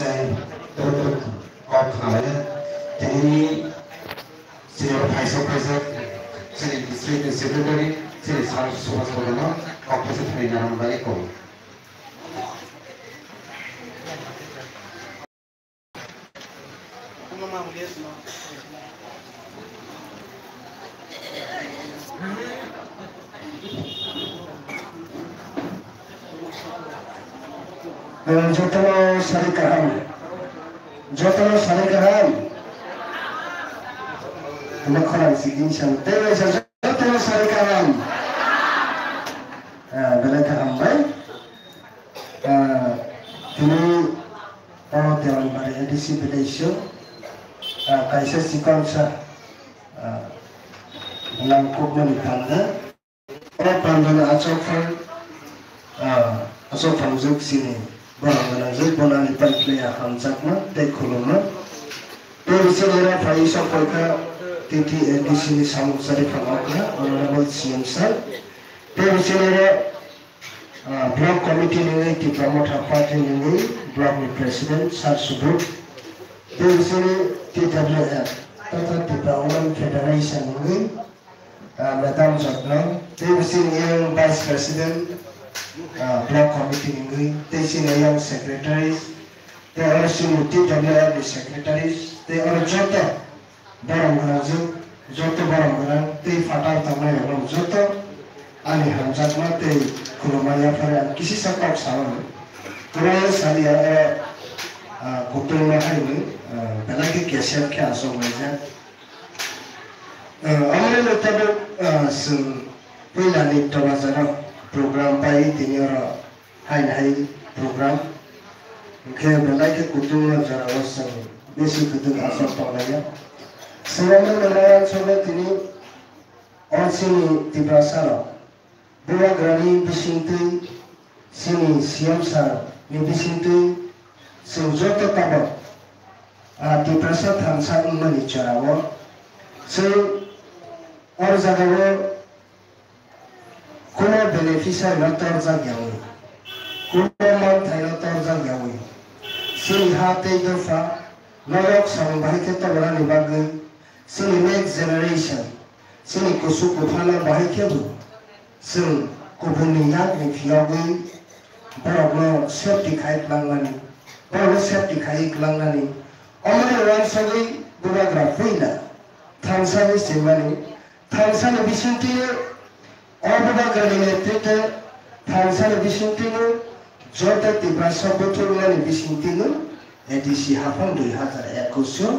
saya kok halnya jadi senior vice president senior district secretary senior sarang sumas bodono kok bisa terlihat balik kok Jotano Sarikahan Makhalan sigin sang tewe Jotano Sarikahan belaka hambai kini orang dewan pada edisi bedesyo kaisa sikonsa langkuk menitanda orang pandana asok fanzuk sini barang zuk bonani perplaya hamzakna dekuluna Perisera Faisal Polka Titi edisi ni samuk sari pangakna honorable CM sir Perisera block committee ni di promoter party ni block president Sar Subur Perisera TWF Tata Development Federation ni Madam Jatna Perisera yang vice president block committee ni Perisera yang secretaries they are senior TWF secretaries they are Jota Barangaran Jota Barangaran they fatal tamai orang Jota ani hamzatna they kulumaya faran kisi sakap sawan kurang salia kutung mahai ni belagi kesel ke asal macam amane letabuk sen pilani tawazana program pai tinyara hai program ke belagi kutung jara wasan besi kutung asal panglaya sebelum melayang sobat ini orang sini tibrasara dua grani bisinti sini siam sar ni bisinti sejauh tabak tibrasa thamsa umani carawa se और जगह वो कोने बेनिफिशियल नतर जाग्यावी कोने मन थाई नतर जाग्यावी सिनी हाते दफा नरक संभाई के तबरा निबागे सिनी नेक्स्ट जनरेशन सिनी कुसु कुफाना बाही के बु सिन कुफुनी याद में फियावी बरगनो सेफ्टी खाइट लांगानी बरगनो सेफ्टी खाइट लांगानी अमरे वन सगी बुराग्राफी ना थांसानी सिमानी थांसानी बिसिंती अबुदा गलिने तेते थांसानी बिसिंती नो जोते तिब्रासा बोथुरनानी बिसिंती नो एडिसी हाफां 2021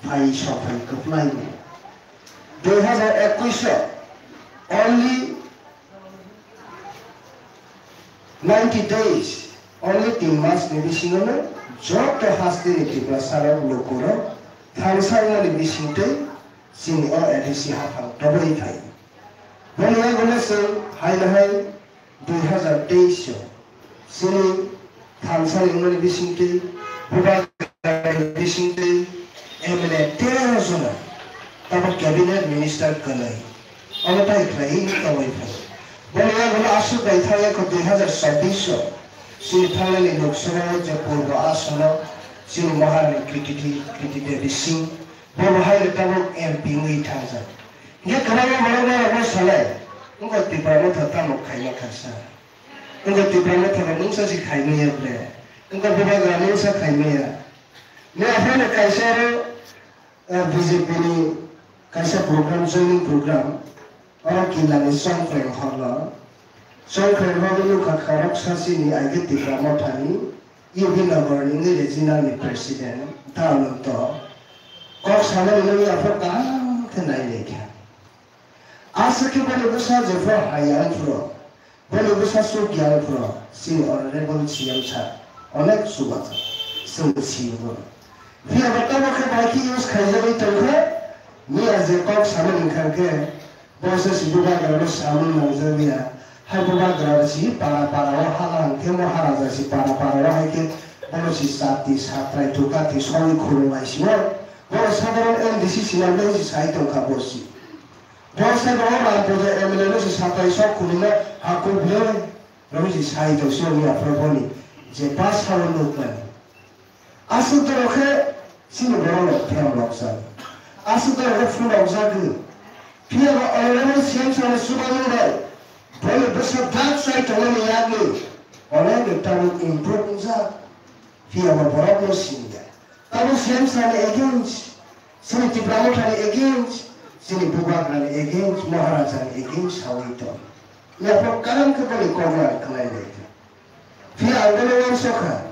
फाइ सफाई कप्लाई 2021 only 90 days only 3 months ni bisingono jote hastini tibrasa lokoro थांसानी बिसिंती sini o edisi hafal double thai bani gole se hai 2023 sini thamsa ingoni bisinti buba bisinti emene terozona taba cabinet minister kanai amatai khai tawai khai bani gole asu bai thai ko 2026 sini thangani lok sabha je purba asana sini mahani krititi bising Bawa hai letabuk MP ngi thangsa. Dia kerana mana orang salai, engkau tiba nak thata muk kaya kersa. Engkau tiba nak thata mungsa si kaya ni ble. Engkau bawa gamin sa kaya ni. Ni apa nak kaisa BJP ni kaisa program joining program. Orang kila ni song keren halla. Song keren halla ni kakarap sa si ni agi tiba mau thani. Ia bina gorni ni regional ni presiden. Tahu to. Kau sana ini apa kan kenai lagi? Asal kita berusaha jepro hayal pro, berusaha sugial pro, si honorable CM sah, onek subat, sungsi pro. Dia bertamu ke baki us kerja itu ke, ni aja kau sana ingkar ke, bosnya si buka garus sama nazarnya, hai buka garus si para wah halang, kemo haraja si para wah ke, kalau si sati satrai tuka ti soi kurungai semua. Bahwa sahabat MDC sinar lagi saya itu kabosi. Bahwa sahabat orang pada MLN si sampai sok kulina aku bilang, lalu si saya itu siapa ni apapun ni, jepas hawan lupa. Asu terokhe sini borong piam loksa. Asu terokhe full loksa tu. Piam orang siang sana subang ada. Boleh besar tak saya kalau lihat ni. Orang kita improve insa. Piam borong lo sini. Tapi siang sana against. Sini tiba-tiba sana against. Sini bukan sana against. Maharaja sana against. How itu. Ya perkara kembali korban kembali itu. Piam orang sokha.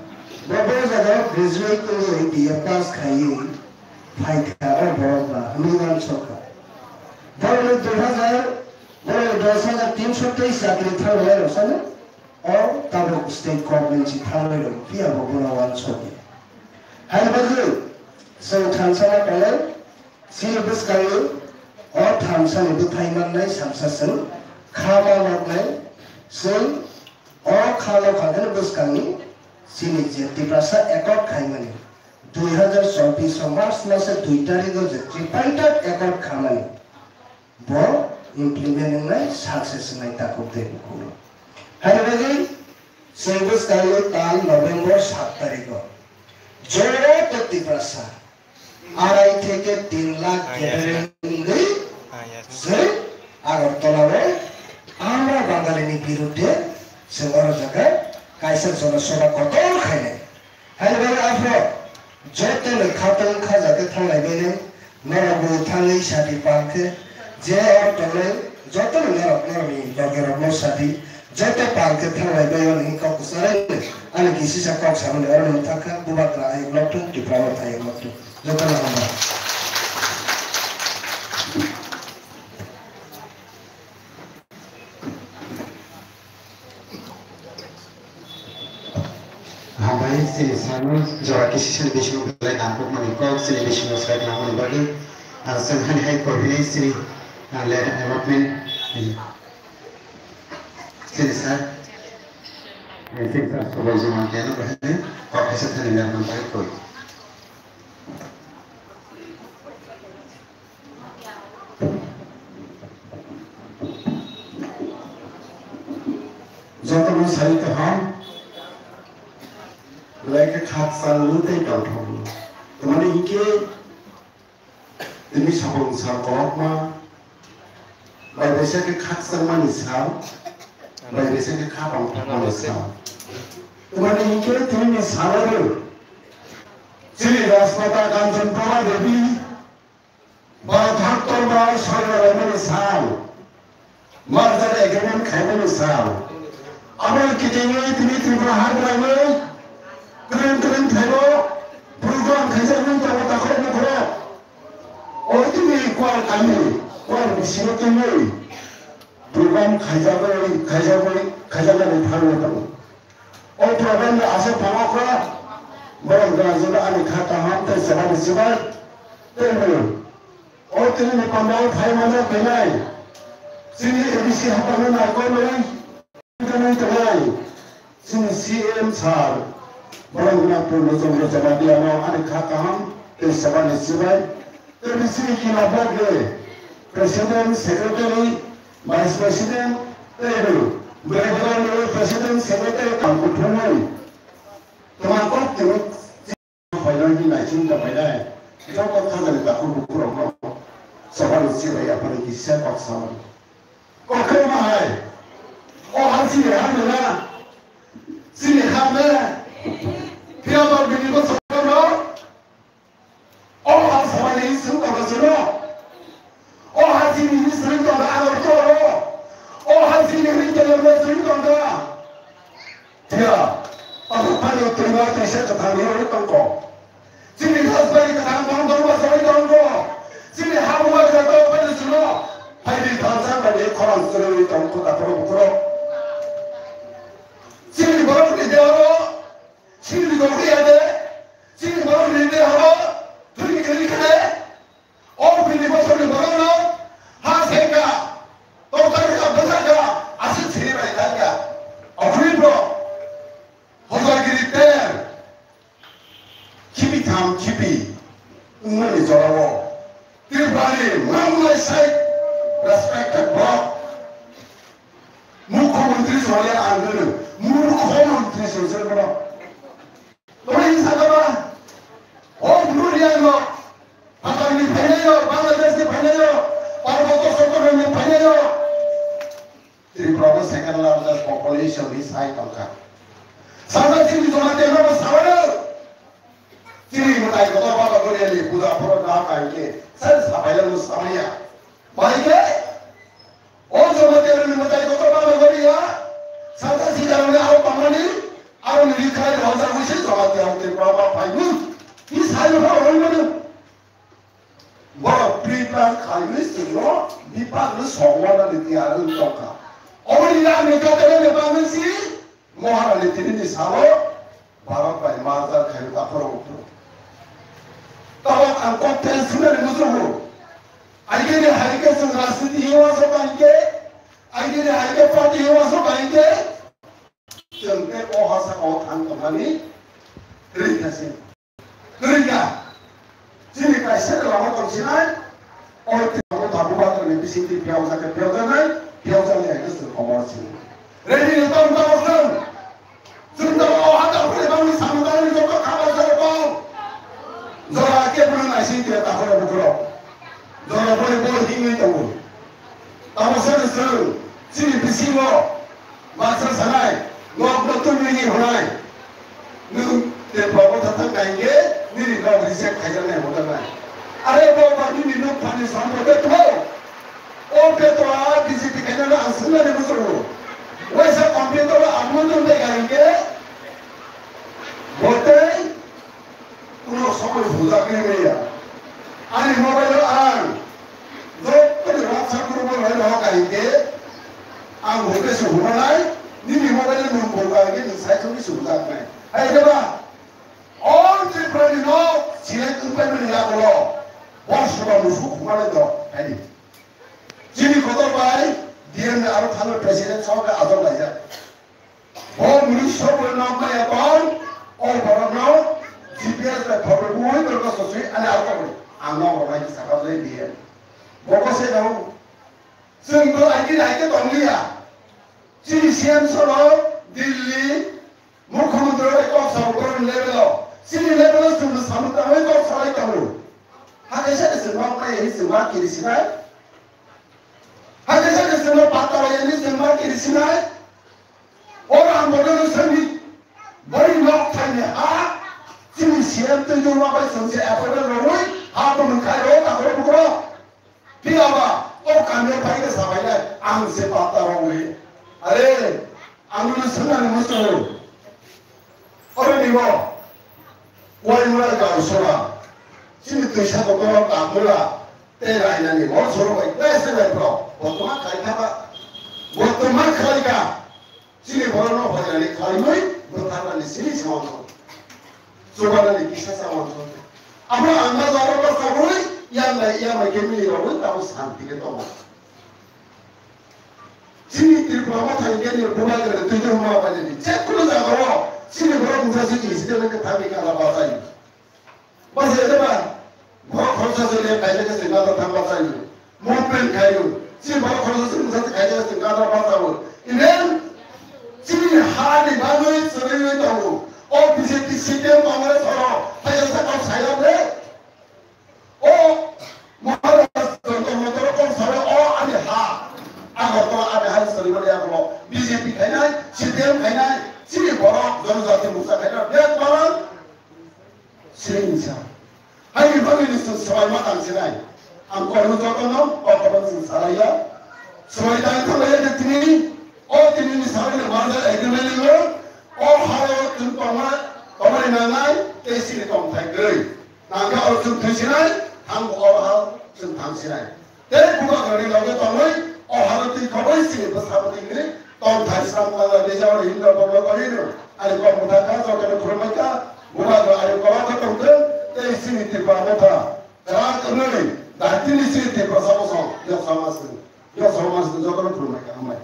Bapak saya graduate tu dia pass kaya, fight kaya berapa, mingguan soka. Baru 2023 sakit terlalu sana, or tahu state government terlalu, dia berguna soka. Hari baru, saya transfer kaya, syllabus kaya, or transfer itu Thailand ni samsasan, khabar nak saya, or kalau khabar bus kami. Sini jadi perasa ekor khaimani 2024 March masa 2 tarik tu jadi painter ekor khaimani bo implement ngai success ngai takut deh buku hari lagi service kali tahun November 7 tarik tu jauh jadi perasa arai theke 3 lakh gathering ni se agar tolak আমরা বাঙালি বিরুদ্ধে সেবার জায়গায় kaisar zona soba kotor khaine hai bere afro jote le khatang khaja ke thangai bene nara bu thangai sati pakhe je otole jote le nara mi dogera mo sati jote pakhe thangai bayon hi kok sare ani kisi sa kok samne aron thaka bubat ra ai loktu ti prawa thai loktu jote la hamba Hambai sini sana jawab kisi sini bisnu belai nampak menikah sini bisnu serai namun bagi senhan hai kohli sini leh development sini sah sini sah sebuah zaman kian berhenti kau bisa tanya leh nampak koi jatuh musai taham like khát sang lũ tây đào thòng, tụi mình đi kia, tụi mình sao không sao có mà, bài bây giờ cái khát sang mà đi sao, bài bây giờ cái khát bằng thằng mà đi sao, tụi mình đi kia tụi mình sao rồi, chỉ là Rashmata Kanchanjunga Devi, bảo thác tôi bảo sao rồi mà đi sao, mà ra đây cái món khai mà đi sao, anh cái gì vậy tụi mình phải hát lại mới keren thero program khajar ni ta ta kho na kho oi tu ni kwal kami kwal bisio tu ni program khajar na ni tharu ta oi program na ase phama kho bang ga jona ani khata ham te saban sibai te mo oi tu ni pamau phai ma na penai sini abc hapa na ko mai ta nai sini cm sar Barang guna pun macam macam dia mau ada khatam, tersabar nasibai, terisi kita bagi presiden, secretary, vice president, terus berbagai presiden, secretary kamu tuan, teman kau tengok, final ni nak cinta final, kita kau tak ada tak kau kurang, sabar nasibai apa lagi sepak sabar, kau kemana? Oh hasil mana? Sini hamil. Dia baru bini kau semua, oh asal ini semua kau semua, oh hasil ini sering kau dah ada tu, oh hasil ini kita lebih sering kau dah, dia, apa pada terima kasih kepada orang kau, sini hasbai kepada orang bahasa kau, sini hawa kata pada semua, hari bahasa pada orang sering kau tak perlu, sini baru dia sini baru dia ada, sini baru dia ada, tuli kali kali, oh bini bos orang baru lo, hasil ka, dokter ka, besar ka, asyik sini baik aja, apa bro, hotel kiriter, kipi tham kipi, umur jauh, tirbali, mana saya respect bro, mukhomantri soalnya anggur, mukhomantri soalnya bro. Orang ini sahaja, 앞으로 나아갈게 살사 바이라는 사마야 마이게 어서 때를 못하게 도망가는 거리야 상사 시장에 아홉 방만이 아홉 리카에 원사고 실수가 되었대 바바 파이브 이 사유가 얼마나 뭐 프리플랜 가입을 쓰고 밑반을 성원하는 데 아는 똑같아 어머니가 메카드를 내방은시 뭐 하나를 드리니 사로 바로 빨리 마다 가요 앞으로 따로 안고 댄스를 무서워 알게는 하이게스 라스디 해와서 가이게 알게는 하이게 파티 해와서 가이게 정대 오하사가 오탄 동안이 그러니까지 그러니까 지금까지 세력하고 동시날 어떻게 다부받는 비신들이 배우자께 배우자는 배우자의 알겠을 고마웠지 레디는 땀땀없음 준다고 하다 그래 방이 사무단을 좀 가봐서 너가 깨부는 아신들에 다 그래 부끄러 너가 버리 뭘 힘이 있다고 나무서는 지금 비시고 마서 사나이 너 뚫리기 호나이 너 대파고 다탄 가인게 너희 너 리셋 가져내 못하나 아래 보고 니니 너 판이 삼고 됐고 오페토와 비시티 가져내 안 쓰는 무슨 왜서 컴퓨터가 아무도 내가 이게 못해 그거 속을 부탁해야 아니 모바일 안 너 그래 왓츠업 그룹을 해서 이게 안 못해서 후원할 니네 모바일을 못 볼까게 니 사이트를 수부탁해 아이 봐 언제 그러니 너 지네 끝배를 해야고 워스가 무슨 후원해도 아니 지니 거둬봐이 니네 아로 타는 프레시덴트 처음에 아동가야 우리 수업을 넘어야 번 오버로 GPS에 법을 보호해 들어갔어 수이 안에 알고 안 나오고 많이 사과를 비해 먹었어요 승도 알게 동리야 지시엠서로 딜리 무코문들의 꼽사고 그런 레벨로 시리 레벨로 쓰는 사무당을 꼽사고 있다고 하게샤에서 막마에 있으면 막길이 시나이 하게샤에서 바다에 있으면 막길이 시나이 오늘 안 보려는 성이 머리 녹타네 아 지금 시험 등등 와봐 성세 애플을 놓으니 아보면 가요 다 그러고 비아봐 옷가면 바이게 사바이네 앙세 바다로 우리 아래 아무는 성난이 무서워 어른이고 월물가 우소라 지금 드셔도 그런 거 몰라 때가 있나니 뭘 서로가 있다 프로 보통만 가이타가 보통만 가이가 지금 보러는 화장이 가이면 못하는 시리 상황 소관을 기사 상황 앞으로 안 가서 알아봤어 야마 개미라고 있다고 산티게 또 지니들 보아마타니 개미를 보아들은 되게 hum아가지고 제꾸로 자고 지니 보러 공사수지 있으려는 그 답이 가라봐사이 맞아요 여러분 뭐 공사수에 가져갔으니 나도 담바사이 못뺀 가요 지금 바로 공사수 공사수 가져갔으니 가라봐사고 이는 지니 하니 마누이 소리를 있다고 비세티 시대의 방을 서로 하여사고 사용해 뭐하러 또 서로 아니 하 아고 아베 할 소리를 하고 BJP 가냐 시대의 가냐 지리 보러 전사한테 묵사 가냐 몇 번은 실행이죠 하이 방에서 서울만 당신아이 안 거는 저거는 어떤 살아야 서울 당통에 됐더니 어디는 사람을 말해서 애들을 하루 등동안 어머니 나나이 대신에 동탁을 나가 어떤 대신에 한국 어하우 좀 당신아이 대구가 그러려고 동의 하루 등동을 쓰고 사부들이 또 다시 사람과 내자를 힘들어 보고거리는 아니 그 못하다 저거는 그러니까 뭐가 아니 거가 동들 대신에 대과 못하 자 그러니 나한테 있을 때 벗어서 역사마스 저거는 그러니까 한 말.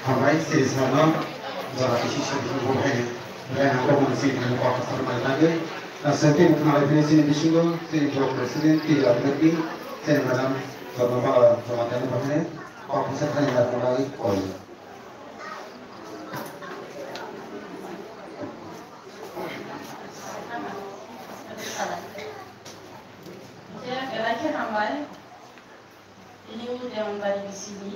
Alright, sana jika decision boleh dan aku masih dengan waktu terbaik lagi. Nanti kemarin presiden disinggung, sehingga presiden tidak berhenti, saya dalam beberapa jabatan bahkan waktu saya tidak mulai koi. Saya kira ramai ini udah membalik di sini.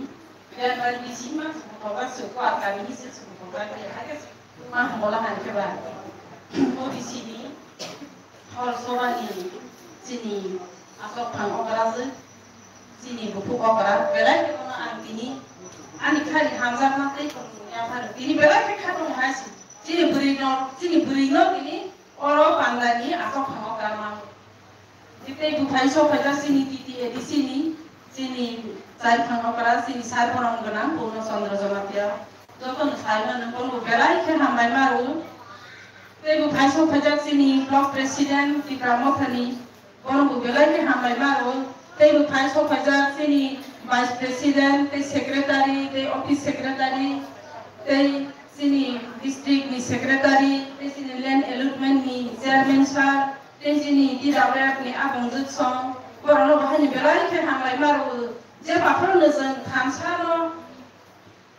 dan bagi sima sebuah sekuat kami ini sebuah ada mah molahan coba mau di sini hal soal sini atau pang operasi sini buku opera berai kita nak ini ani kali hamzah nanti yang pada ini berai kita kan menghasi sini berino ini orang panggani atau pang opera mau jika ibu paisau pada sini titi di sini saya pang opera sini saya orang genang puno sondra zomatia joko saya menempuh berai kita hambai maru ibu paisau pada sini blok presiden di Pramotani orang berai kita hambai maru ibu paisau pada sini vice president the secretary the office secretary the sini district ni secretary the sini land allotment ni chairman sir the sini di daerah ni abang jutsong orang lo bahkan berai kita hambai maru jika perlu nuzon hamsano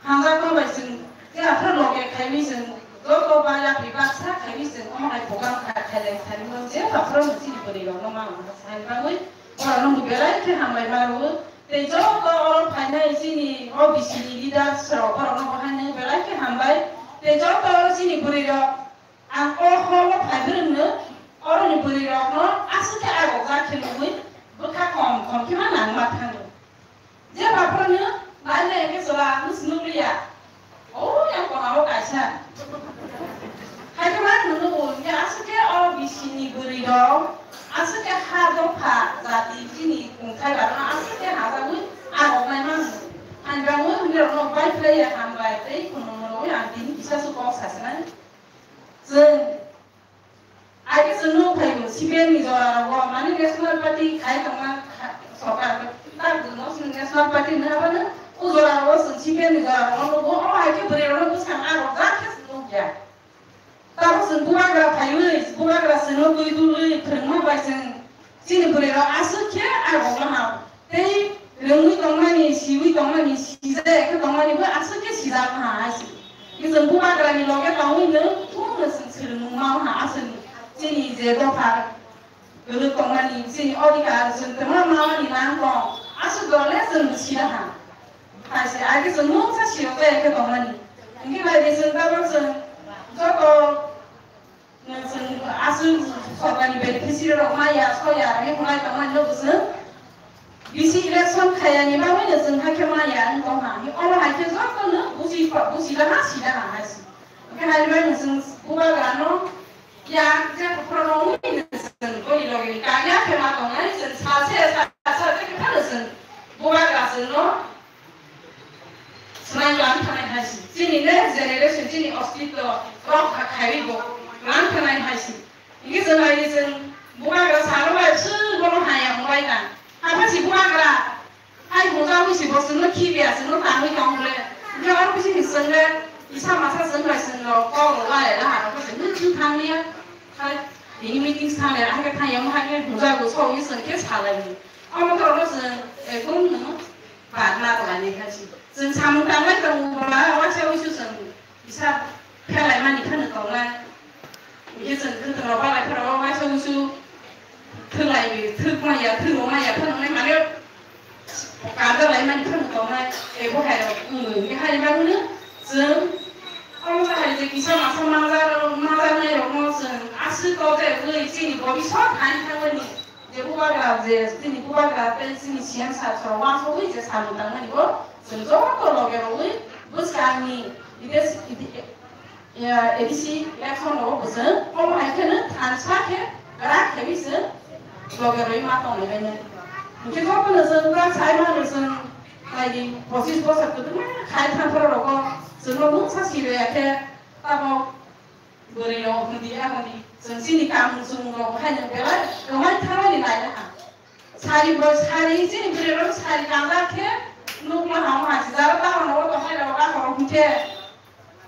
hamzah kau besin jika perlu lagi kami sen joko banyak dipaksa kami sen orang bukan kalian jika perlu sini beri orang mau saya kami orang lo berai kita hambai maru the joko orang pandai sini obis sini leader serau orang lo bahkan berai kita hambai the joko orang sini beri orang orang pandai orang ni beri orang asal kita agak zakir luit bukan kom gimana matang dia bapernya mana yang kesolah nusnulia oh yang kau mau kasih hai kemana nunggu ya asal orang di sini berido asal hado pak zati sini kai barang asal hado pun aku memang anda mau dia mau baik player hambai tapi kono yang ini bisa suka sasaran sen ada senu kayu siapa ni orang orang mana national party kai kemana sokar tak dulu national party ni apa na orang orang siapa ni orang orang aja beri orang bukan orang zakis saja tapi sen bukan gerak senu tu terima bahasan sini beri orang asal kia orang mana tapi rengi tongman ni siwi tongman ni sisa ke tongman ni asal kia sisa mana asal ini sen bukan gerak ni loge tahu ni tu sen sering mau asal sini jadi apa dulu tongman ni sini orang sen teman mau ni nangkong asal golnya sen siapa masih ada semua siapa yang ketemu ni mungkin ada sen tahu sen joko sen asal soal ni beneficiary orang maya soya yang mulai teman lo sen bisi election kaya ni bawa ni sen hakim maya ni tongman ni orang hakim joko ni busi dah masih mungkin hari ni sen bukan gano ya jangan pernah ni sen koi lagi kaya kemat tongman ni sen saya kita sen bukan sen no senang lantai hasil sini ni generation sini hospital rock kari go lantai hasil ini senang ini sen bukan sahaja semua hanya mulai kan apa sih bukan hai bukan mesti bos senang kibia senang tahu yang mulai jangan mesti senang isa masa senang senang kau mulai lah apa senang tu tanya hai ini meeting sampai akhir tanya muhanya bukan bos kau ini senang salah ni orang kalau sen guna pada lah ni hasil sen samu tangan tengah wajah usus sen bisa pelai mani kan tengah mungkin sen tengah balai kalau wajah usus terlai termaya kan mana kada lai mani kan tengah bukan ni hari baru ni sen orang hari je kisah masa mazar ni orang sen asal kau tu sini kau bisa kan ni dia bukan sini bukan sini siang satu orang so je samu tangan ni kau senjata kalau orang bus kami ya edisi election lo bukan orang akan transfer ke gerak ke bisa logo ini matang ni kan mungkin kau pun senjata saya mana sen lagi posisi bos aku tu mana kait transfer logo senjata muncul sih ya ke tapi beri lo dia sini kamu semua hanya bela kau tahu ni lain hari bos hari sini beri lo hari kamera ke nuk mah hau masih jalan tahu nak orang kaya orang orang punya,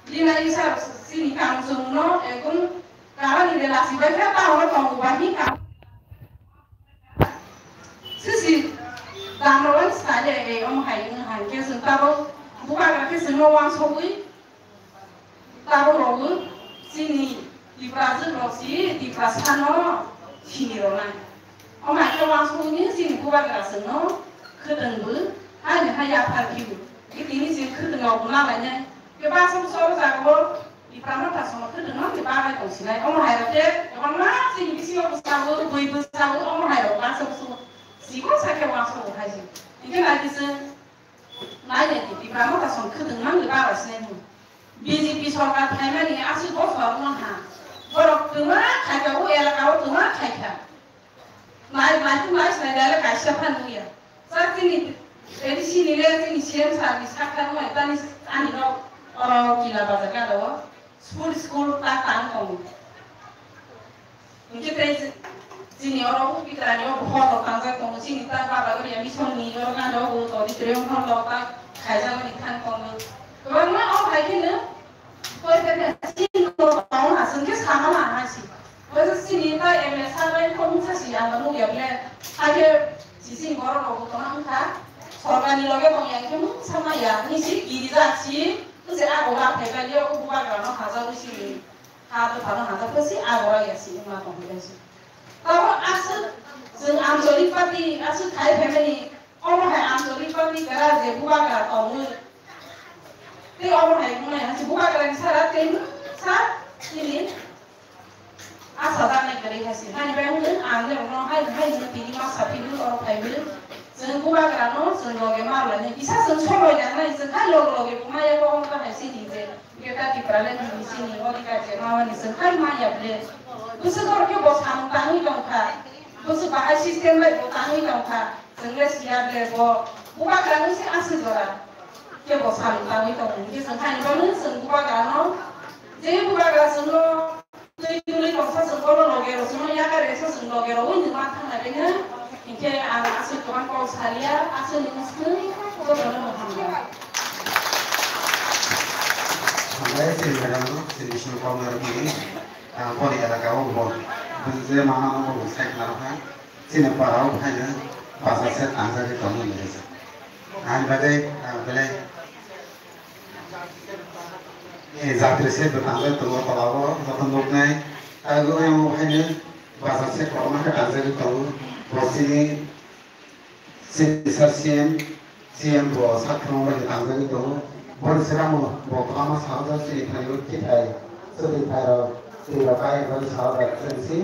di mana isar sini kamu semua, ekon kalau di relasi berapa tahu orang kamu bagi kamu, sisi dalam saja orang hai kesan tahu bukan kesan orang sahui, tahu orang sini di Brazil Rusia di Pasano sini orang, orang sahui ni sini bukan kesan no, ketemu hanya apa kiu ini sih kedengar guna lainnya. Kita sama sama jago di pernah tak sama kedengar di bagai kongsi lain. Om hayat deh, orang nasi di sini orang besar, boy besar, om hayat masuk semua. Siapa sakit masuk haji. Ini lagi sih, lainnya di pernah tak sama kedengar di bagai sini. BJP सरकार थाइमा नि आसि बफर नहा बरक तुमा खाइकाउ एलाकाउ तुमा खाइका माइ स्नाइदाले काइसा फानुया सातिनि एडिसिनिले तिनि सेम सर्भिस खाखान मै तानि आनि न किला बाजार गादो स्कुल ता तान कम उनके तेज जिनि अरो पित्रानि अ बहर तांजा कम जिनि ता बाबा गरि मिसननि अरो गादो गो तो दित्रेम हर लता खाइजा नि थान कम Orang orang kayak gini, kalau kita sini orang asing kita sama lah sih. Kalau sini kita MSA lain komunikasi yang baru ya boleh. Aja sisi orang orang orang kita, soalnya ni lagi orang yang kamu sama ya, ni sih girisasi, tu sih orang kayak dia aku bukan orang hazard sih, hazard orang hazard pasti orang ya sih, orang komunikasi. Kalau asal Anjali parti, asal kayak family, orang kayak Anjali parti kerja bukan orang Ini orang yang mana sih bukan kerana syarat ini asal tak nak kerja sih. Hanya bangun anda orang hai pilih masa pilih orang pilih. Sen bukan kerana sen loge malah ni bisa sen solo yang lain sen kan loge maya orang tak sih di sini. Kita di peralatan di sini orang kerja mawan sen kan maya beli. Bukan orang yang bos kamu tangi longkar. Bukan bahasa sistem lagi tangi longkar. Sen les dia beli bukan kerana sih asal orang. Dia bos kami tahu itu mungkin sengkang itu sengkupa kerana jadi bukan kerana sengko tulis bangsa sengko logero semua ya kan rasa sengko logero ini matang adanya ini anak asal tuan kau sahaja asal ini semua itu benar Muhammad. Sampai sini kadang sini sini kau mergi, kau ni ada kau buat, jadi mana mau buat naruhan, sini parau hanya pasal set angsa di kamu ni saja. Badai boleh जाते से बताते तो वो पलावो जतन लोग नहीं अगर ये वो है बाजार से कोरोना के टांजर तो बसी सीएम वो साथरों में टांजर तो बहुत सारा मो बोकामा साउथ से इतना की है तो दिखाई रहा सिर्फ बहुत सारा सेंसी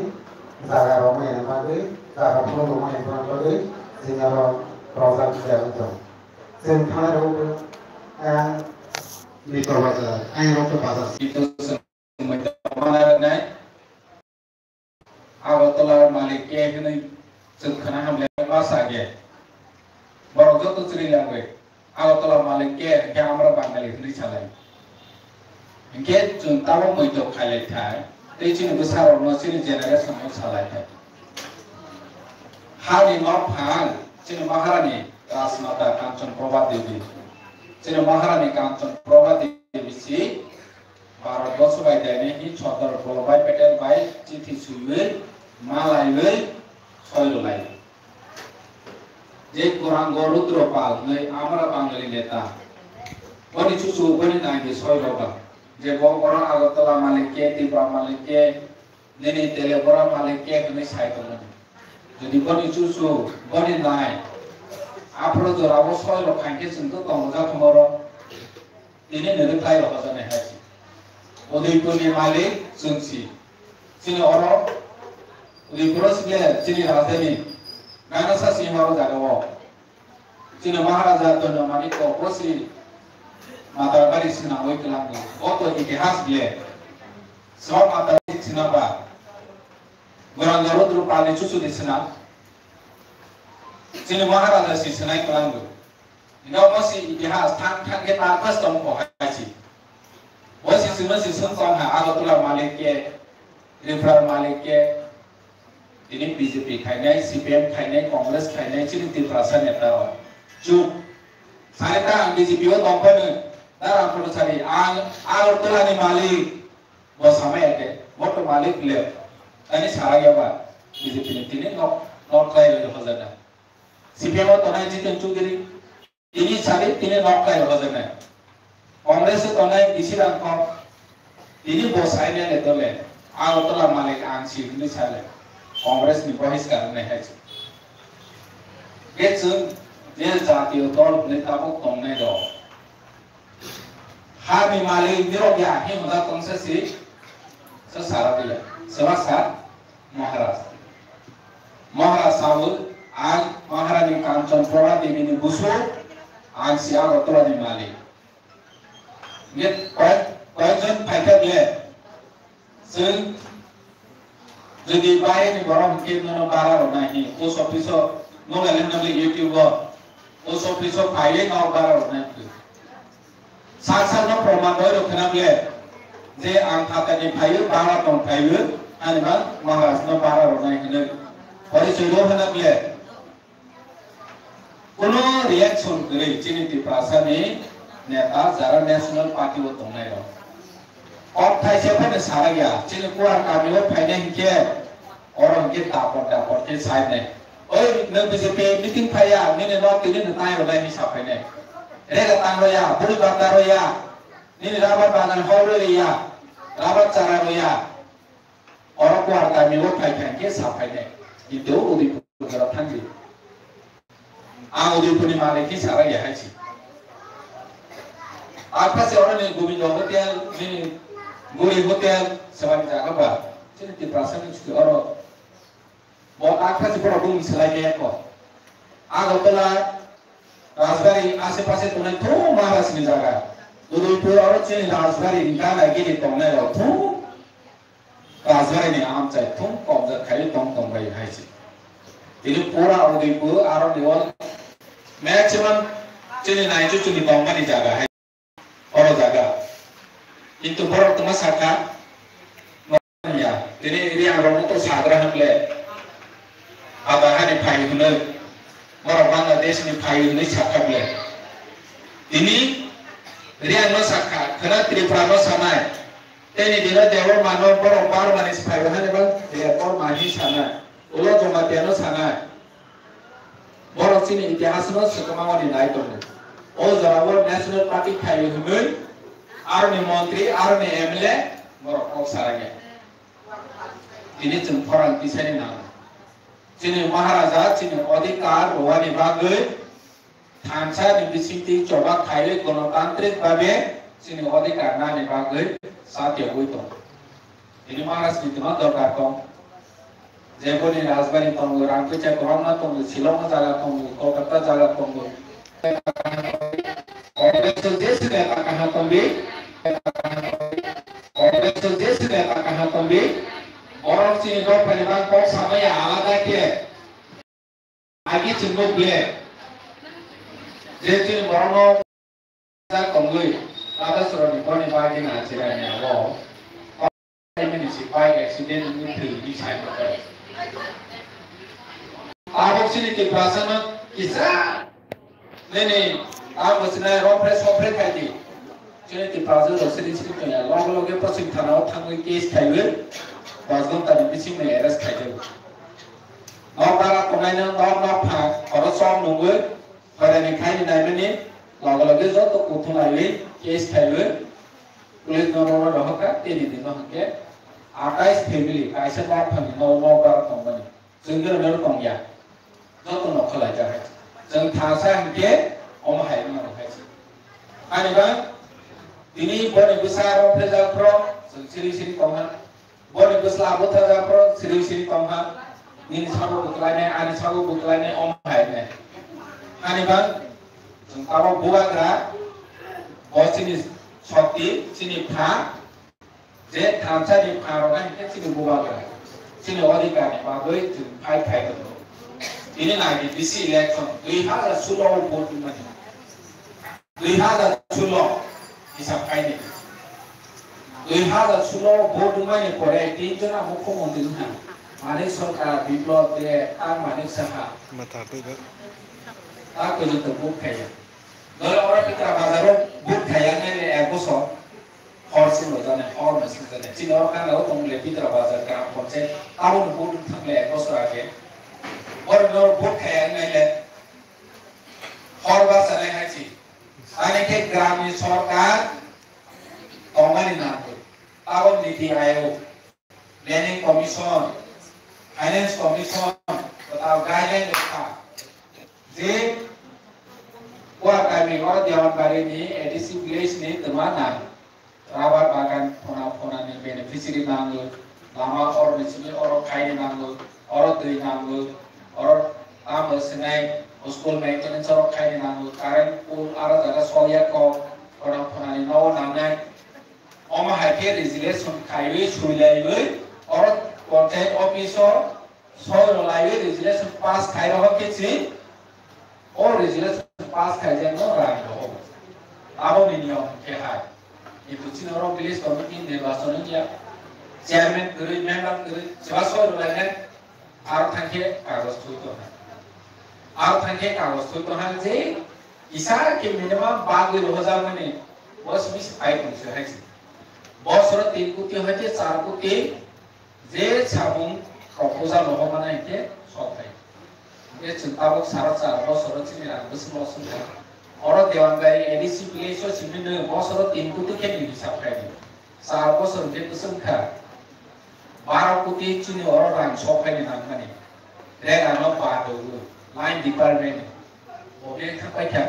जागा रोमा ये बागे जागा पुरो रोमा ये बागे जिन्हें प्रोजेक्ट जाए तो सेंट खाना रोग Di Purwakarta, ayo ke pasar. Itu semua mana naik? Awal telah Malaysia ini sekarang hamil masa ke. Baru jatuh cerita gue. Awal telah Malaysia kamera Bangladesh ini calai. Mungkin junta mau itu kali thay. Tapi cini besar orang cini generasi semua calai thay. Hari malam hal cini Maharani Rasmata Kanchan Prabhadevi. Jadi Maharani Kanchan Prabhadevi si Bharat Bosho by Dani, Chodar Vallabhbhai Patel by Chithi Suwil, Malai Soilulai. Jai Kurango Rudropal, Nai Amara Bangali Neta. Bani Chusu, Bani Nangi Soiloba. Jai Bogora Agatala Malike, Tipra Malike, Nini Telebora Malike, Nai Saitolani. Jadi Bani Chusu, Bani Nai. Apro जो रावो सोई लोग खाएंगे सुनते तो मुझे तुम्हारा इन्हें निरंतर लोग जाने हैं उदयपुर में मालिक सुनसी सिने और उदयपुर से सिने राजधानी गाना सा सिंहारो जागा वो सिने महाराजा तो न मालिक को कोसी माता बारी सिना वही कलांगो वो तो इतिहास भी है सब माता सिना बा गुरांगरो द्रुपाली चुसु दिसना Sini Maharaja si senai kelangu. Ingat masih ikhlas tang kita pas tompo haji. Masih si sentong ha Agatullah Malaysia, Rifra Malaysia. Ini BJP kainai, CPM kainai, Kongres kainai, ciri perasaan eta. Cuk. Saya tak BJP itu tompo ni. Darah perlu cari Agatullah ni Malik. Bos sama ya ke. Motor Malik le. Ini salah ya pak. BJP ini not kaya le hazarda. CPM तो नहीं जीतन चुगरी ini cari ini nok kaya hazarda. Kongres itu नहीं isi rangkong ini bos aja le tole. Agatullah Malik angsi ini cari. Kongres ni bahis karena है. Gitu dia jati utol ni tabuk tong ni do. Hari Mali Mirogya Himda Konsesi Sesaradia Selasa Maharaj Saul An Maharani Kanchan Pora Devi Busu An Siaga Tora di Mali Get Kanchan Paika Ble Sing Jadi bayi ni barang mungkin mana barang orang ni, uso piso, mula lembali YouTube, uso piso bayi ngau barang orang ni. Saat no proman baru kena beli, je angkat ni bayi barang tong bayi, ane bang mahas no barang orang ni. Hari sudah kena beli. Kuno reaction kiri, cini di perasaan ni, neta Zara National Party itu tong naik. Or Thai siapa ni sahaja ya, cini kurang kami lo finance ke, orang kita dapat ke side ni. Oh, ni BJP meeting payah, ni nak ini nak tanya orang ni siapa ni. Mereka tanya ya, bulu bakar ya, ni rabat bagan hall ya, rabat cara ya. Orang kurang kami lo finance ke siapa ni. Itu udah bergerak tinggi. Udah punya maliki sahaja ya sih. Apa sih orang ni Govind Hotel ni Guri Hotel sebagai jaga apa? Jadi di perasaan itu orang buat apa sih problem selain itu? Agak telah Raspberry asal-asal tuh tuh malas ni jaga. Dulu itu orang cini Raspberry ni kan lagi di tongnya lo tuh Raspberry ni am cai tuh komputer kali tong bayi hai sih. Jadi pura orang itu orang diwan maximum cini naik itu cini tongnya di jaga hai orang jaga. Itu baru teman saka, ya. Jadi ini yang orang itu sadar hamle. Abahan ni payah ni, orang Bangladesh ni payah ni saka hamle. Ini dia no saka, kerana Tripura no sana. Ini dia dewa mano baru manis payah ni bang, dia baru manis sana. Ulo cuma dia no sana. Baru sini itihas no sekamau ni naik tu. Oh, Jawa National Party payah ni. Army Menteri, Army MLA, merokok sarangnya. Ini cemporan di sini nama. Sini Maharaja, sini Odikar, Wani Bagai, Tansa di sini coba kaya gonotantrik babe, sini Odikar nani Bagai, Satya Wito. Ini Maharaj itu mah dokar kong. Jebo ni Raspberry tonggu, Rangku cek korona tonggu, Silong jaga tonggu, Kolkata jaga tonggu. Orang itu desa ni tak kahar tonggi. Orang itu desa ni tak kahar tonggi. Orang sini dok penibang kok sama ya alada ke. Agi cengkuk le. Jadi orang nak tonggi. Ada surat ni kau ni bagi nak cerai ni awal. Orang ini sipai accident ni terjadi saya. Abang sini ke perasaan kisah. Ni. आप उसने रोप्रेस ऑपरेट कर दी चुने की प्राज़ रोसरी चिक तो यार लोग के पास एक थाना और थाने केस खाए बाज़ों तारी बिचिंग में एरेस्ट खाए नौ बारा कोनाई ने नौ भाग और सॉन्ग नोंगे और ये खाई नहीं नाइ में नहीं लोग जो तो कुछ नाइ केस खाए पुलिस नौरों रहा का तेरी दिन में के 28 फैमिली कैसे बात फंगी नौ बारा तोंबनी जिंदगी में तोंग या जो तो नौ खलाई जाए जंग थासा के Om hai mana hai sih? Ani bang, ini boni besar orang pelajar pro, siri tonghan. Boni besar abu pelajar pro, siri tonghan. Ini sahaja buklane, ani sahaja buklane om hai ne. Ani bang, kalau buat gerak, bos sini shoti, sini pha, je thamsa di pha orang ini sini buat gerak. Sini odikar ni, bagai tu phay tu. Ini lagi DC election, lihat ada sulau vote mana. Lihat sulo hisap kaini. Lihat sulo bodoh mana korek di jana hukum untuk mana. Manik सरकार विप्लव दे आं मानिक सहा. Aku juga buk kaya. Kalau orang kita bazaar buk kaya ni ekosor horse loh jane horse jane. Cina orang kan lalu tunggu lebih terbazar kerana konsep. Tahun buk tanggle ekosor aja. Orang buk kaya ni le horse bahasa lain aja. Ane ke Gramin Sarkar Tongan Nato Tahun Niti Aयोग Planning Commission Finance Commission Atau guideline lekha je buat kami ni orang Dewan Bari ni edisi village ni temana rabat bagan pona ni beneficiary nanggu lama orang di sini orang kaya nanggu orang teri nanggu orang tamu senai school maintenance orang kaya nanggu karen pool arah jaga soya ko orang pona ni nawa nangai oma haike resiliation kaya surilai orang contact officer soil lai resiliation pass kaya orang kecil or resilience pass kaya no right ho abo minimum ke hai itu cina orang village committee निर्वाचन किया chairman करे member करे sebasoi rolanya ar thangke kagus tu है ar thangke kagus tu है जे isar ke minimum बाग 2000 में बस miss I कुछ है बहुत सारा 3 कुटी है के 4 कुटी जे छाबुं proposal हो माने के सब है ये चिंतावक सारा बस सारा चीज़ यार बस मौसम है और देवान भाई एडिसी प्लेस और चिमनी ने बहुत सारा 3 कुटी के नहीं हिसाब है सारा बस सारा के पसंद था 12 कुटी चीनी और रंग शॉप है नाम का नहीं रेग आना बात हो लाइन डिपार्टमेंट वो भी था पे क्या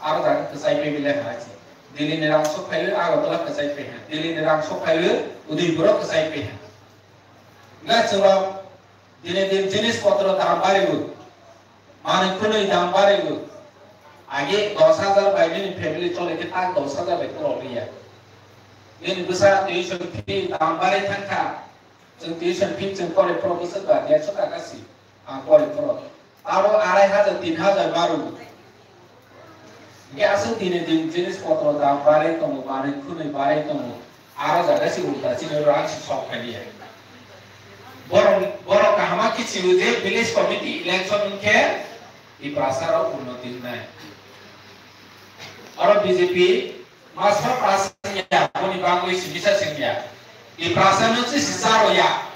आर दाग कसाई पे मिले है जी दिल्ली ने रंग शॉप है आगे वाला कसाई पे है दिल्ली ने रंग शॉप है उदयपुर कसाई पे है ना चलो दिन jenis पत्र दाम बारेगु माने कुनै दाम बारेगु आगे 10,000 बाइनि फैमिली चले के ताक 10,000 बाइ करो लिया दिन बिसा ट्यूशन फी दाम बारे थांखा जों ट्यूशन फी जों करे प्रोफेसर बा 150 टाका सि आं करे प्रो आरो 2,500 3,000 बारु के आसो दिन jenis पत्र दाम बारे तमु माने कुनै बारे तमु आरो जागासि उल्टा चिनो रांग सब खालिया borong kahama kecil je village committee election ke di prasara unnati nai orang BJP masuk prasanya puni bangui bisa singya di prasana tu sisaro ya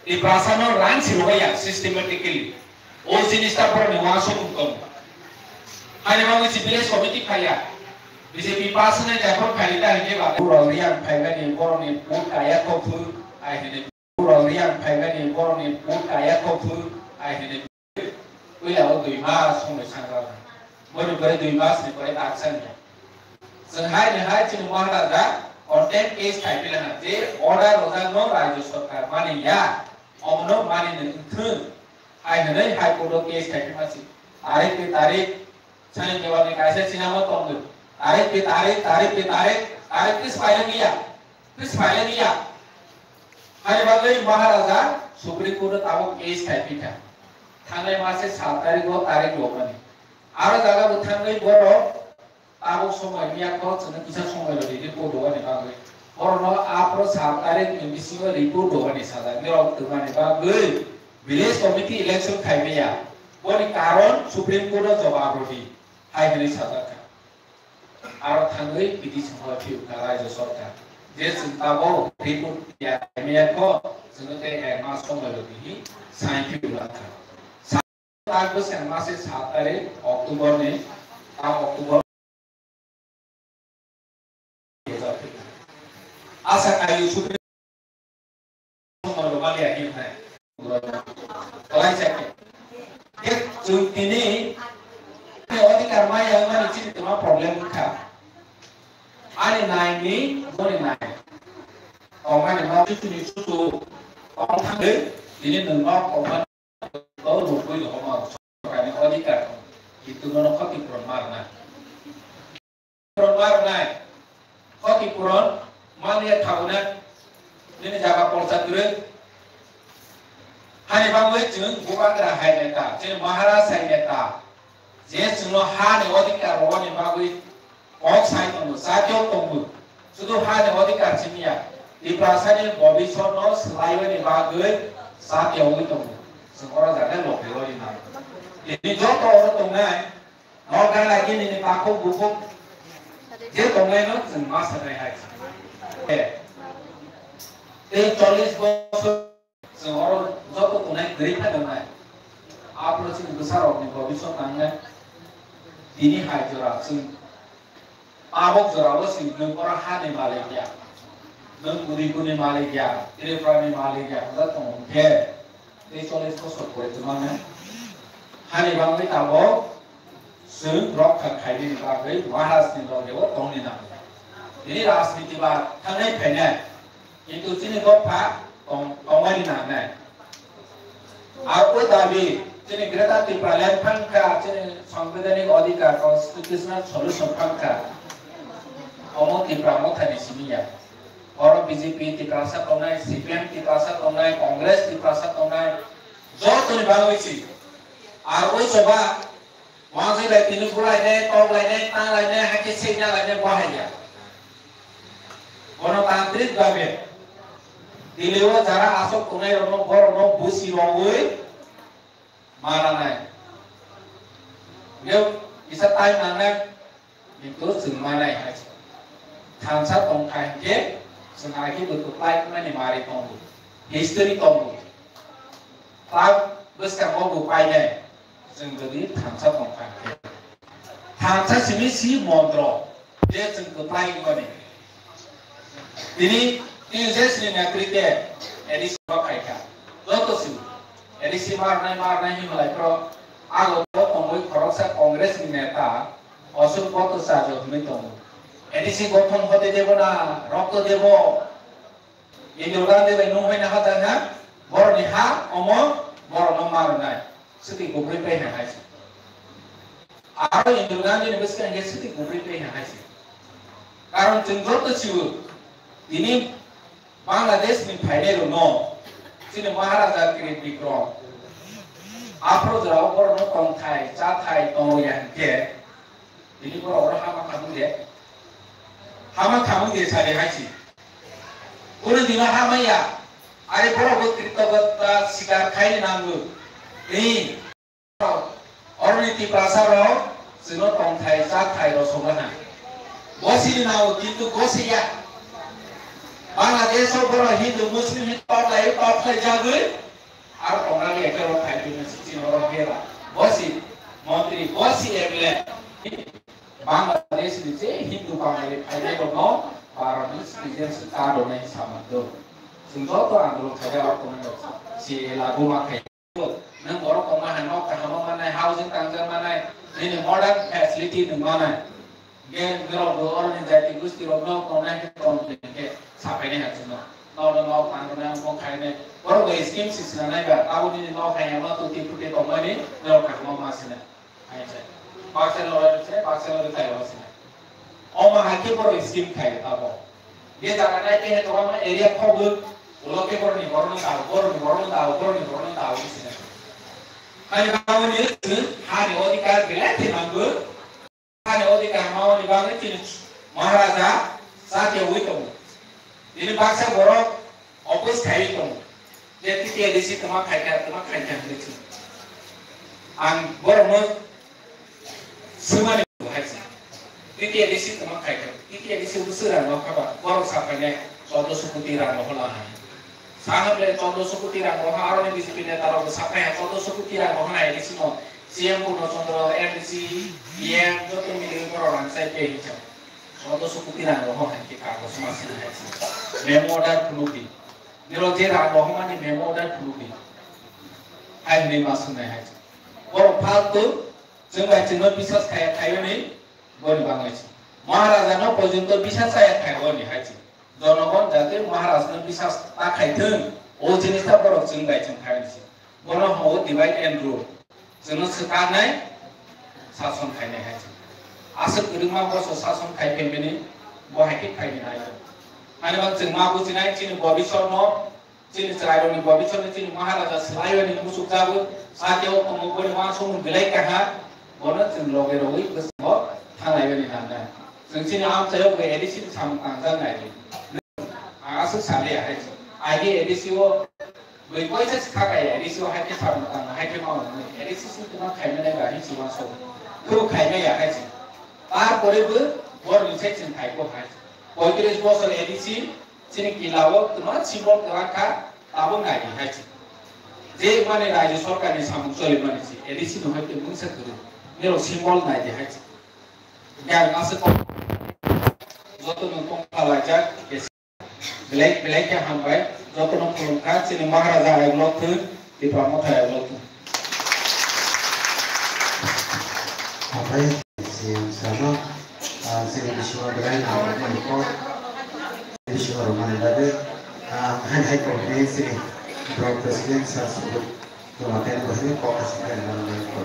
di prasana rang siro ya systematically o jenis ta por niwaso hukum hanya bangui village committee kaya BJP pasana japon khalita ke ba borong yang phaiga ni borong ni put kaya ko phu ai ni orang yang pengen ni orang ni pun kaya kopi, akhirnya, wilayah dua mas semua sangat, baru dua mas ni boleh aksen. Sehari cuma mahalaga, konten case kaya bila nanti, orang orang no raja sokar, mana ya, omno mana ni itu, akhirnya high court case kaya masih, tarik, saya jawab ni kaya Cina mau tunggu, tarik, terus file dia. hari bagai Maharaja Supreme Court tahu case kaya kita, thangai masih 7 tarik 2 tarik 2 kali. Ada jaga thangai boro tahu semua ini aku cuma kisah semua dari report 2 ni bagai. Orang apa 7 tarik MBC report 2 ni sahaja. Ni orang tu mana bagai village committee election kaya ni ya. Bori karon Supreme Court jawab roti. Hai ni sahaja. Ada thangai PD semua fiu kalau itu sorkan. जे चिंता वो रिपोर्ट या मेयर को जनते हैं मास्टर में भी साइंटिफिक बात है सात बस मासे 7 तारीख अक्टूबर में अक्टूबर आशा करी सुप्रीम कोर्ट वाले आगे है लाइन चेक ये जो ini अधिकार माया हमारी चीज तुम्हारा प्रॉब्लम था ani nai ni bori nai orang ni mau tu ni tu orang thang ini nengok orang tahu rupui orang sekarang ni ଅଧିକାର itu mana kaki permar nai kaki puron malia tahu nai ini jaga polsa dulu hari bangui jeng bukan kerahai neta jadi Maharaja neta jadi semua hari अधिकार orang ni bangui और साइड में साथियों तंबू सुधु हाने वादी कार्चिनिया दिप्रासाने बॉबीसों नो स्लाइव ने बागुए साथियों की तंबू संकोरा जाने लोग वाली ना ini जो तो और तुमने नौकर लगी ने पाको बुको जे तुमने नो जन्मा सने है ये 40 वर्ष संकोरा जो तो तुमने गरीब है ना आप लोग चिंता besar अपने बॉबीसों तांगे ini hai जरा abok zorawo sing nung orang hane Malaysia, nung kuni Malaysia, Irfan Malaysia, kita tong ke, ini soalnya kosong boleh tu mana, hane bangui abok, जों रक्षा खायनि बागै महाराजनि लगे दंनि नाम ini राजनीति बा थांनाय फैनाय किन्तु जोंनि गफा कमानि नांनाय आरो दाबि जोंनि ग्रेटा त्रिपुरायान फांखा जोंनि संवैधानिक अधिकार कन्स्टिट्यूशनल सल्यूशन फांखा अमो त्रिपुरा मथानि सिमिया और बीजेपी त्रिपुरा सा कौनाय सीपीएम त्रिपुरा सा कौनाय कांग्रेस त्रिपुरा सा कौनाय जो तोनि बागैसि आरो सोबा वहां से लाइटिन बुलाइने टॉप लाइने तां लाइने हाके सेना लाइने बाहाया गणतांत्रिक भावे दिलेवा जरा आसक कुनाय रनो गरनो बुसि रवै मारानाय बेव इसा टाइम नांनाय किन्तु जों मानाय हाय थांसा दंखाय के जों आखि बुतु प्लाइ माने मारि दंगो हिस्टोरी दंगो ताब बसका मगु पाइनाय जों गदि थांसा दंखाय थांसा सिमि सि मन्त्र जे जों प्लाइ माने ini jenis negrite edisi bakaika lotosu edisi marnai himlai pro ago tomoi koroksa kongres ni neta osur koto sajo hmitong edisi gotong hote debo na rokto debo induran debo nuhai na hata na bor ni ha omo bor no marnai suti gubri pe na haisi aro induran ni beska nge suti gubri pe na haisi karon jenggot siu ini Bangladesh ni फायदे नो सिने महाराजा के बिक्रम आफ्रो जराव पर नो तंथाय चाथाय तंया के ini पर और हामा खामु दे सारे हाइसी उन दिना हामाया आरे पर कृतज्ञता शिकार खाइ नांगो नि अरनीति प्रासारो सिनो तंथाय चाथाय रो सोगना बसिनि नाव किन्तु गोसिया Bangladesh और हिंदू मुस्लिम टॉप लाइ जागै आरो तंगालि एकेरो फाइटिन सिचिन और हेरा बसि मंत्री बसि एमएलए बांग्लादेश निचे हिंदू बांग्लादेश फाइटे दङ भारतनि सिटिजेन्स कार्ड होनाय सामदो जों तो आन्दोलन खालामो दङ सि लागु माखै नों बर' कमा हानाव काहामा मानाय हाउसिंग कांजर मानाय दिनै मडार्न फेसिलिटी दङ मानाय गे गरो अरनि जाति गुस्ति रनो कोनाय के साफायनाय हाजोनो नौनो नौ पांगना मो खायने बर' गै स्किम सिसना नायबा आउनि नौ खायमा तुति तुति कमानि नौ खाखमा मासिना आइसे बाक्सेलो खायवासिना अमा हाके बर' स्किम खाय ताबो बे जागानाय के हेतोमा एरिया खबो उलोके बरनि बरनो दाव सिना आइ गावनि हानि अधिकार गैला थिनांगो हानि अधिकार मावनि बागै थिन महाराजा साथे उइतो ini bangsa borok opus kai tong jadi dia di situ mak kai itu ang borok mo semua itu haji dia di situ mak kai dia di situ serang mak apa borok sapane contoh suku tirang mak lah sangat le contoh suku tirang mak orang di situ dia taruh sapane contoh suku tirang mak lah di situ siang pun contoh RDC yang itu milik orang saya pehicam contoh suku tirang mak lah kita harus masih haji memo dan penuhi. Niro jera bohongan ni memo dan penuhi. Hai ni masuknya hai. Orang paltu, jangan bisa saya ni, boleh bangai. Maharaja no pojunto bisa saya ni hai. Donogon jadi Maharaja bisa tak kai tu. O jenis tak orang jangan ni. Bono mau divide and rule. Jangan sekarang sason kai ni hai. Asal rumah bos sason kai pembeli, boleh kai ni hai. Ani bang jeng mabu jinai cini bobisor no cini cerai ni bobisor ni cini Maharaja selayu ni musuk jago saat jauh pemukul langsung belai kahar bono jeng loge roi besok tangai ni nanda jeng cini am saya ke edisi sam tanggang ngai asu sale ya aje edisi wo berikut saya sekarang ya edisi wo hai ke sam tanggang hai ke mau edisi itu cuma kai mana gak edisi masuk kru kai mana ya hai par kore bu bor ni saya cini kai ko hai Poikres bosol edisi sini kilawo cuma simbol kerangka tabung lagi haji. Jadi mana raja sorkan ni samung solid mana sih edisi tu macam mungkin sekali. Nero simbol lagi haji. Jangan masuk jodoh nonton kalajak black yang hambai jodoh nonton kan sini Maharaja ayam lotu di pramota ayam lotu. Sampai siang sama sini di Sumatera lain apa pun di Sumatera mana ada hanya kopi sini Bro Presiden saya sebut kematian bahaya fokus dengan mereka.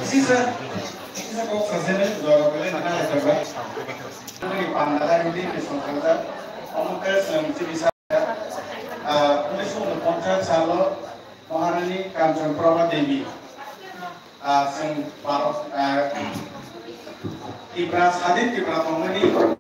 Sisa kok sasene juara kalian nak ada apa? Ini pandangan ini disangkal Omongan yang bisa 1950 साल महारानी कांचनप्रभा देवी जों भारत त्रिपुरा स्वाधीन त्रिपुरा दंमोन